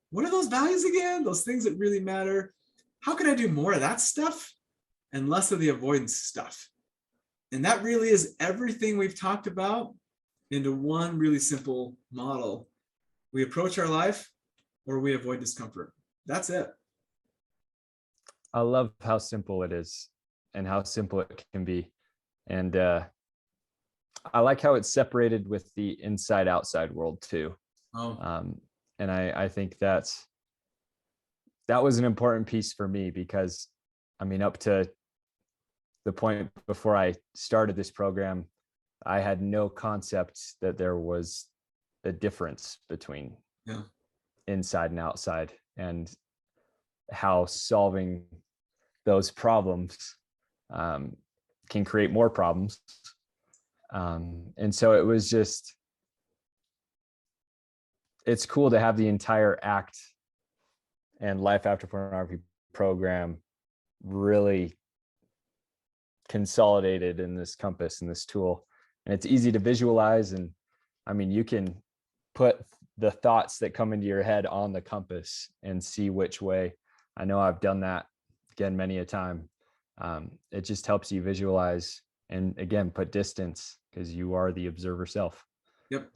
What are those values again? Those things that really matter. How can I do more of that stuff and less of the avoidance stuff? And that really is everything we've talked about into one really simple model. We approach our life or we avoid discomfort. That's it. I love how simple it is and how simple it can be. And I like how it's separated with the inside outside world too. Oh, And I think that was an important piece for me, because I mean, up to the point before I started this program, I had no concept that there was a difference between yeah. inside and outside, and how solving those problems can create more problems. And so it was just, it's cool to have the entire ACT and Life After Pornography program really consolidated in this compass and this tool. And it's easy to visualize. And I mean, you can put the thoughts that come into your head on the compass and see which way. I know I've done that again many a time. It just helps you visualize and again put distance, because you are the observer self. Yep.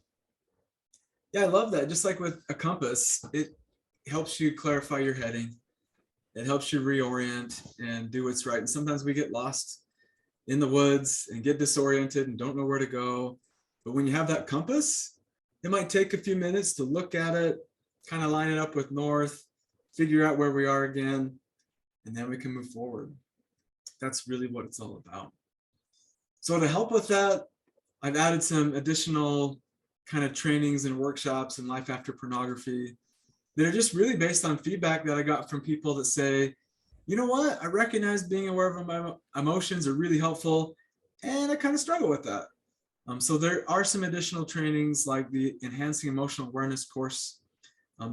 Yeah, I love that. Just like with a compass, it helps you clarify your heading. It helps you reorient and do what's right. And sometimes we get lost in the woods and get disoriented and don't know where to go. But when you have that compass, it might take a few minutes to look at it, kind of line it up with north, figure out where we are again, and then we can move forward. That's really what it's all about. So to help with that, I've added some additional kind of trainings and workshops in Life After Pornography that are just really based on feedback that I got from people that say, you know what, I recognize being aware of my emotions are really helpful, and I kind of struggle with that. So there are some additional trainings like the Enhancing Emotional Awareness course.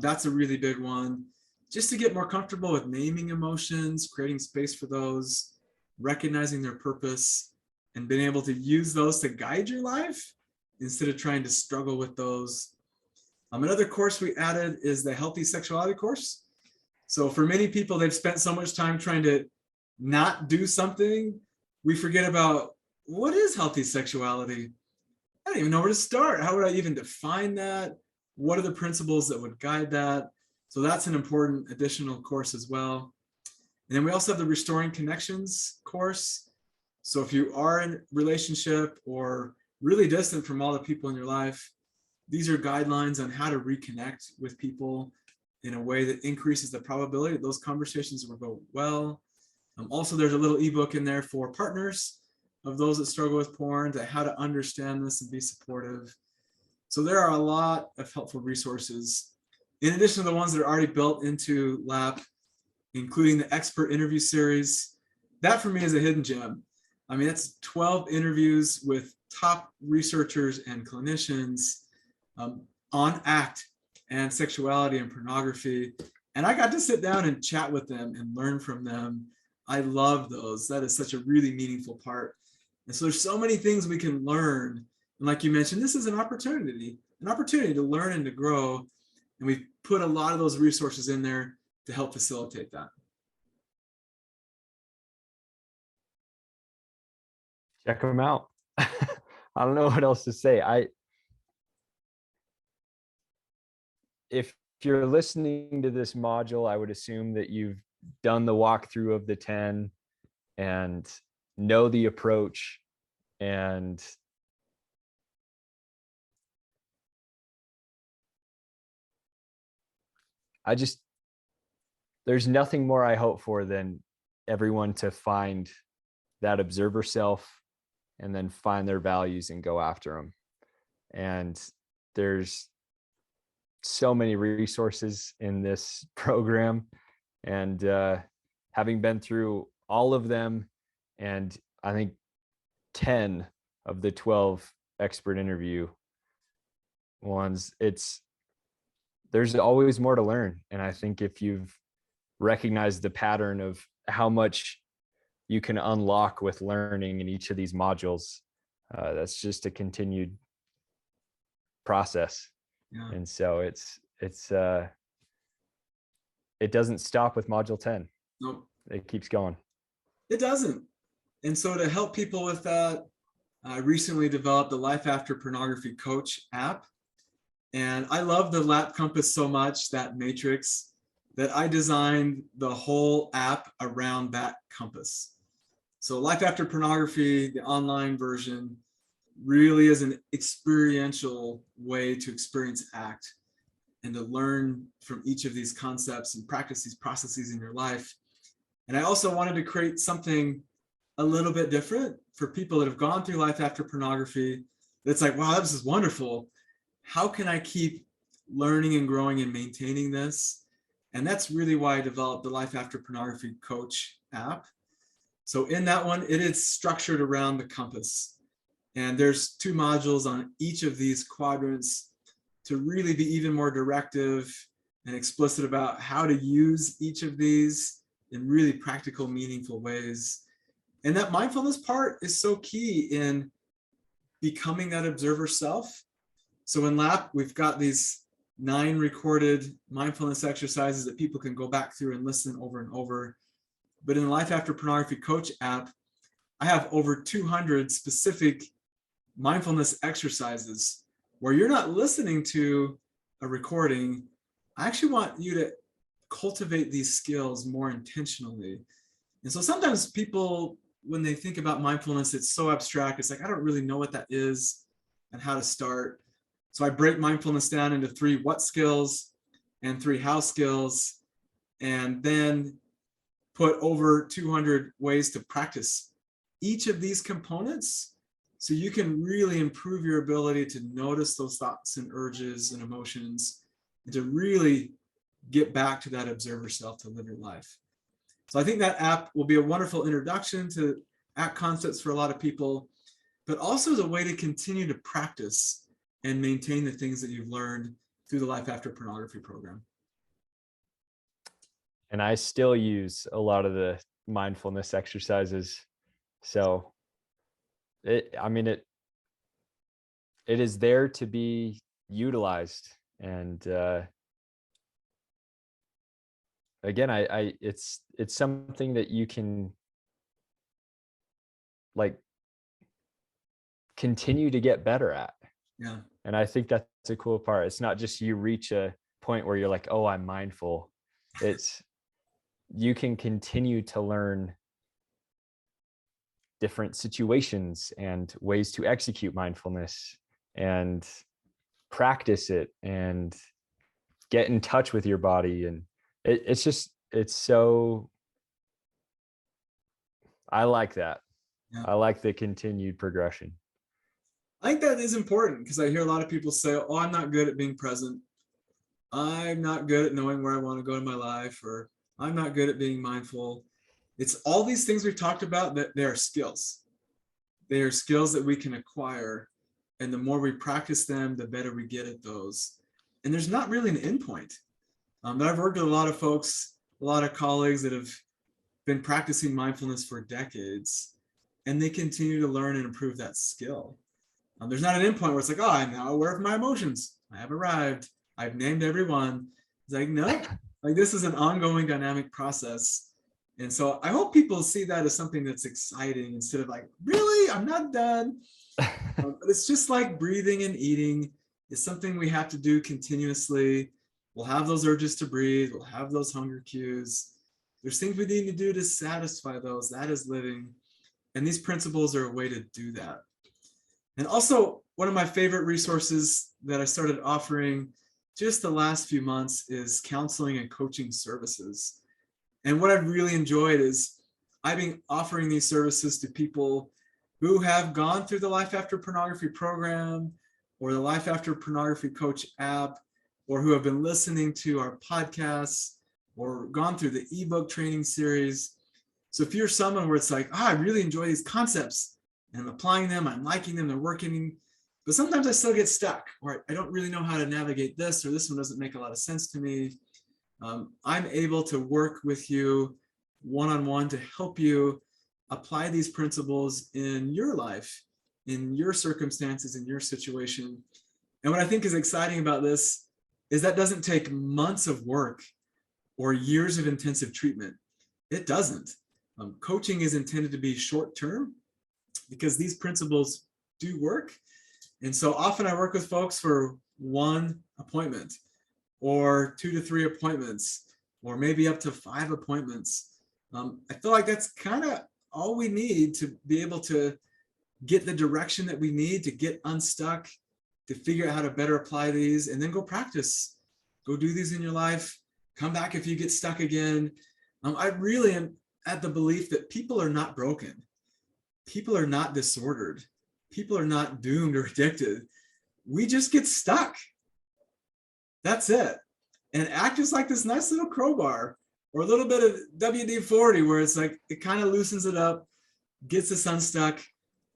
That's a really big one, just to get more comfortable with naming emotions, creating space for those, recognizing their purpose, and being able to use those to guide your life instead of trying to struggle with those. Another course we added is the Healthy Sexuality course. So for many people, they've spent so much time trying to not do something, we forget about what is healthy sexuality. I don't even know where to start. How would I even define that? What are the principles that would guide that? So that's an important additional course as well. And then we also have the Restoring Connections course. So if you are in a relationship or really distant from all the people in your life, these are guidelines on how to reconnect with people in a way that increases the probability that those conversations will go well. Also, there's a little ebook in there for partners of those that struggle with porn, to how to understand this and be supportive. So there are a lot of helpful resources, in addition to the ones that are already built into LAP, including the expert interview series. That for me is a hidden gem. I mean, it's 12 interviews with top researchers and clinicians on ACT and sexuality and pornography. And I got to sit down and chat with them and learn from them. I love those. That is such a really meaningful part. And so there's so many things we can learn. And like you mentioned, this is an opportunity to learn and to grow. And we've put a lot of those resources in there to help facilitate that. Check them out. I don't know what else to say. If you're listening to this module, I would assume that you've done the walkthrough of the 10 and know the approach. And there's nothing more I hope for than everyone to find that observer self and then find their values and go after them. And there's so many resources in this program, and having been through all of them, and I think 10 of the 12 expert interview ones, there's always more to learn. And I think if you've recognized the pattern of how much you can unlock with learning in each of these modules, that's just a continued process. Yeah. And so it doesn't stop with module 10. Nope. It keeps going. It doesn't. And so to help people with that, I recently developed the Life After Pornography Coach app. And I love the LAP Compass so much, that matrix, that I designed the whole app around that compass. So Life After Pornography, the online version, really is an experiential way to experience ACT and to learn from each of these concepts and practice these processes in your life. And I also wanted to create something a little bit different for people that have gone through Life After Pornography. That's like, wow, this is wonderful. How can I keep learning and growing and maintaining this? And that's really why I developed the Life After Pornography Coach app. So in that one, it is structured around the compass. And there's 2 modules on each of these quadrants to really be even more directive and explicit about how to use each of these in really practical, meaningful ways. And that mindfulness part is so key in becoming that observer self. So in LAP, we've got these 9 recorded mindfulness exercises that people can go back through and listen over and over. But in the Life After Pornography Coach app, I have over 200 specific mindfulness exercises where you're not listening to a recording. I actually want you to cultivate these skills more intentionally. And so sometimes people, when they think about mindfulness, it's so abstract. It's like, I don't really know what that is and how to start. So I break mindfulness down into 3 what skills and 3 how skills, and then put over 200 ways to practice each of these components so you can really improve your ability to notice those thoughts and urges and emotions and to really get back to that observer self to live your life. So I think that app will be a wonderful introduction to app concepts for a lot of people, but also as a way to continue to practice and maintain the things that you've learned through the Life After Pornography program. And I still use a lot of the mindfulness exercises. So it is there to be utilized. And again, it's something that you can like continue to get better at. Yeah. And I think that's a cool part. It's not just you reach a point where you're like, oh, I'm mindful. It's you can continue to learn different situations and ways to execute mindfulness and practice it and get in touch with your body. And it's so, I like that. Yeah. I like the continued progression. I think that is important because I hear a lot of people say, oh, I'm not good at being present. I'm not good at knowing where I want to go in my life, or I'm not good at being mindful. It's all these things we've talked about that they are skills. They are skills that we can acquire. And the more we practice them, the better we get at those. And there's not really an endpoint. But I've worked with a lot of folks, a lot of colleagues that have been practicing mindfulness for decades, and they continue to learn and improve that skill. There's not an endpoint where it's like, oh, I'm now aware of my emotions. I have arrived. I've named everyone. It's like, no, like this is an ongoing dynamic process. And so I hope people see that as something that's exciting instead of like, really, I'm not done. But it's just like breathing and eating. It's something we have to do continuously. We'll have those urges to breathe. We'll have those hunger cues. There's things we need to do to satisfy those. That is living. And these principles are a way to do that. And also, one of my favorite resources that I started offering just the last few months is counseling and coaching services. And what I've really enjoyed is I've been offering these services to people who have gone through the Life After Pornography program or the Life After Pornography Coach app, or who have been listening to our podcasts or gone through the ebook training series. So if you're someone where it's like, I really enjoy these concepts and I'm applying them, I'm liking them, they're working, but sometimes I still get stuck, or I don't really know how to navigate this, or this one doesn't make a lot of sense to me. I'm able to work with you one-on-one to help you apply these principles in your life, in your circumstances, in your situation. And what I think is exciting about this is that doesn't take months of work or years of intensive treatment. It doesn't. Coaching is intended to be short-term because these principles do work. And so often I work with folks for 1 appointment or 2 to 3 appointments, or maybe up to 5 appointments. I feel like that's kind of all we need to be able to get the direction that we need to get unstuck, to figure out how to better apply these, and then go practice. Go do these in your life. Come back if you get stuck again. I really am at the belief that people are not broken. People are not disordered. People are not doomed or addicted. We just get stuck. That's it. And act is like this nice little crowbar or a little bit of WD-40 where it's like, it kind of loosens it up, gets us unstuck.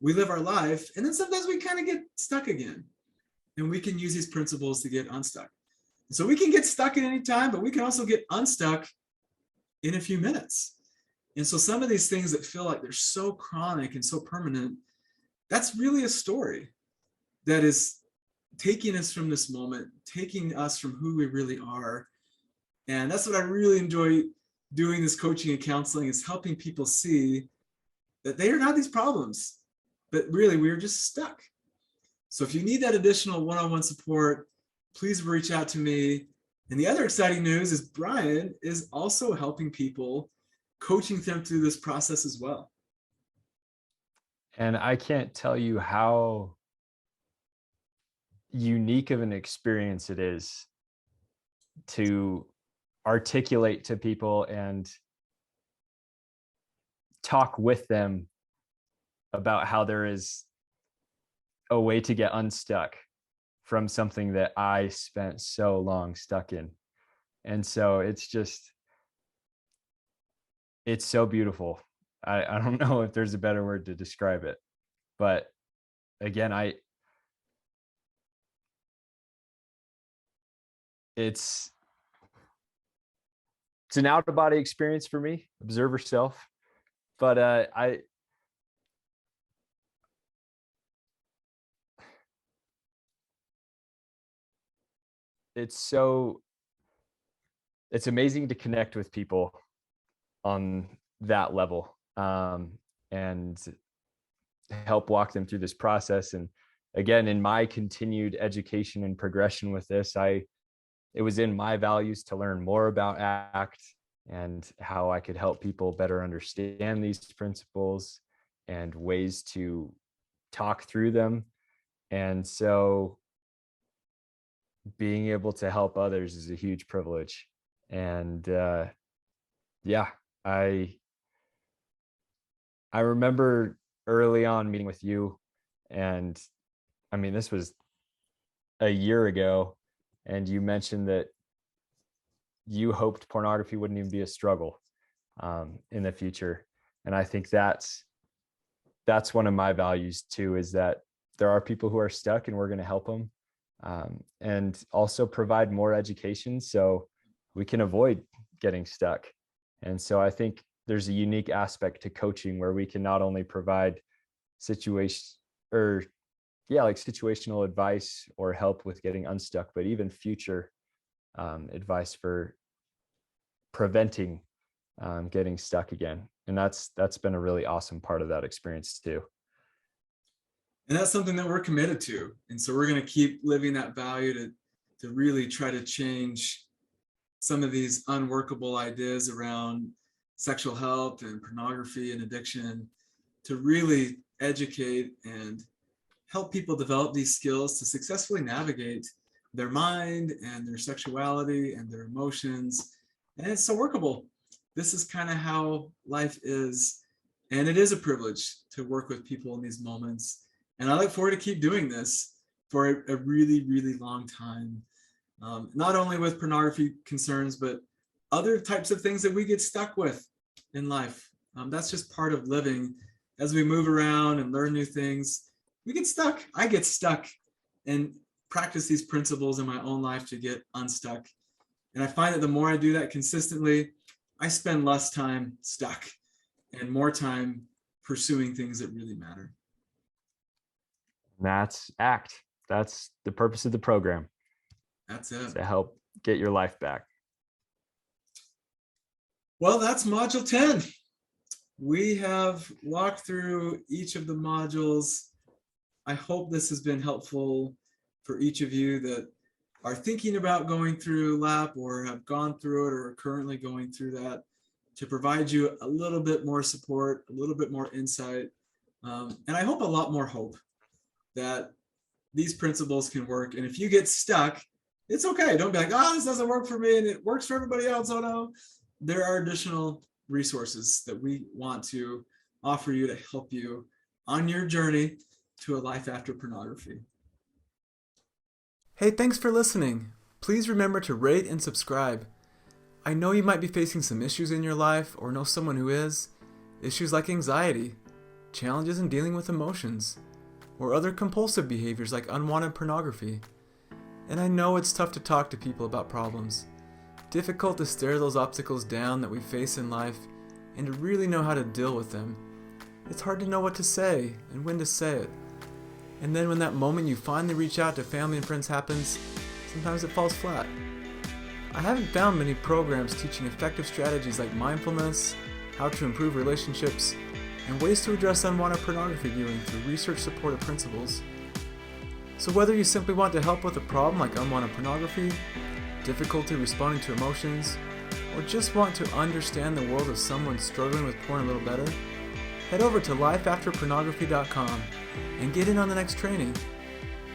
We live our life. And then sometimes we kind of get stuck again. And we can use these principles to get unstuck. So we can get stuck at any time, but we can also get unstuck in a few minutes. And so some of these things that feel like they're so chronic and so permanent, that's really a story that is taking us from this moment, taking us from who we really are. And that's what I really enjoy doing this coaching and counseling, is helping people see that they are not these problems, but really we're just stuck. So if you need that additional one-on-one support, please reach out to me. And the other exciting news is Brian is also helping people, coaching them through this process as well. And I can't tell you how unique of an experience it is to articulate to people and talk with them about how there is a way to get unstuck from something that I spent so long stuck in. And so it's so beautiful. I don't know if there's a better word to describe it, but again, it's an out of body experience for me, observer self. But it's amazing to connect with people on that level, and help walk them through this process. And again, in my continued education and progression with this, it was in my values to learn more about ACT and how I could help people better understand these principles and ways to talk through them. And so being able to help others is a huge privilege. And yeah, I remember early on meeting with you, and I mean, this was a year ago, and you mentioned that you hoped pornography wouldn't even be a struggle in the future. And I think that's one of my values too, is that there are people who are stuck and we're going to help them, and also provide more education so we can avoid getting stuck. And so I think there's a unique aspect to coaching where we can not only provide situational advice or help with getting unstuck, but even future advice for preventing getting stuck again. And that's been a really awesome part of that experience too. And that's something that we're committed to. And so we're going to keep living that value to really try to change some of these unworkable ideas around sexual health and pornography and addiction, to really educate and help people develop these skills to successfully navigate their mind and their sexuality and their emotions. And it's so workable. This is kind of how life is. And it is a privilege to work with people in these moments. And I look forward to keep doing this for a really, really long time. Not only with pornography concerns, but other types of things that we get stuck with in life. That's just part of living. As we move around and learn new things, we get stuck. I get stuck and practice these principles in my own life to get unstuck. And I find that the more I do that consistently, I spend less time stuck and more time pursuing things that really matter. That's ACT. That's the purpose of the program. That's it. To help get your life back. Well, that's module 10. We have walked through each of the modules. I hope this has been helpful for each of you that are thinking about going through LAP or have gone through it or are currently going through that, to provide you a little bit more support, a little bit more insight, and I hope a lot more hope that these principles can work. And if you get stuck, it's okay. Don't be like, oh, this doesn't work for me and it works for everybody else. Oh no. There are additional resources that we want to offer you to help you on your journey to a life after pornography. Hey, thanks for listening. Please remember to rate and subscribe. I know you might be facing some issues in your life or know someone who is. Issues like anxiety, challenges in dealing with emotions, or other compulsive behaviors like unwanted pornography. And I know it's tough to talk to people about problems, difficult to stare those obstacles down that we face in life and to really know how to deal with them. It's hard to know what to say and when to say it. And then when that moment you finally reach out to family and friends happens, sometimes it falls flat. I haven't found many programs teaching effective strategies like mindfulness, how to improve relationships, and ways to address unwanted pornography viewing through research-supported principles. So whether you simply want to help with a problem like unwanted pornography, difficulty responding to emotions, or just want to understand the world of someone struggling with porn a little better, head over to LifeAfterPornography.com and get in on the next training.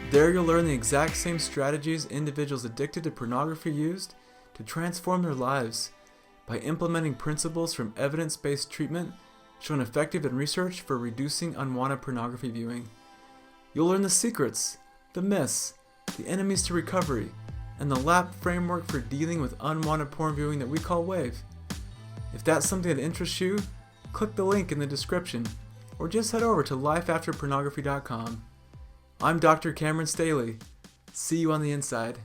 There you'll learn the exact same strategies individuals addicted to pornography used to transform their lives by implementing principles from evidence-based treatment shown effective in research for reducing unwanted pornography viewing. You'll learn the secrets, the myths, the enemies to recovery, and the LAP framework for dealing with unwanted porn viewing that we call WAVE. If that's something that interests you, click the link in the description or just head over to lifeafterpornography.com. I'm Dr. Cameron Staley. See you on the inside.